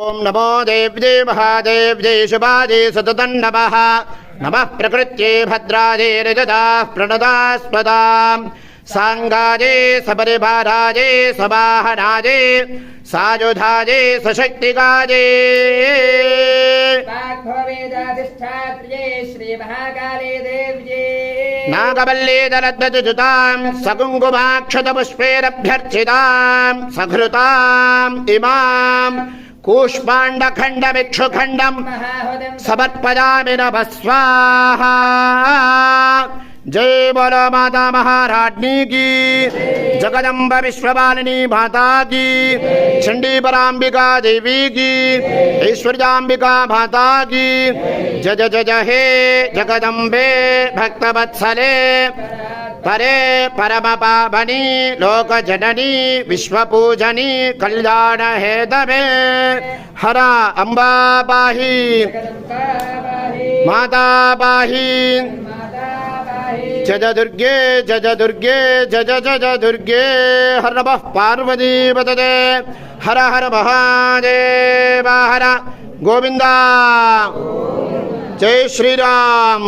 ओम नमो देव्ये महादेव्ये शुभाजे सततं नमः नमः प्रकृत्ये भद्राजे रजताः प्रणदास्पदां सांगाजे सपरिवाराजे सवाहनाजे सायुधाजे सशक्तिकाजे श्री महाकाली देव्ये नागवल्ली दलद्वजुतां सकुङ्कुमाक्षतपुष्पेरभ्यर्चितां सघृताम् इमां कूष्माण्डखण्डमिक्षुखण्डं समर्पयामि नमः स्वाहा। जय बोलो माता महारानी की, जगदम्ब विश्ववालिनी माता की, चंडी परांबिका देवी की, ऐश्वर्याम्बिका माता की। जय जय जय हे जगदम्बे भक्तवत्सले परे परम पावनी लोक जननी विश्वपूजनी कल्याण हेतवे हरा अम्बा पाहि माता पाहि। जय दुर्गे जय दुर्गे जय जय दुर्गे हर नमः पार्वती पतये हर हर महादेव हर गोविंदा। जय श्री राम।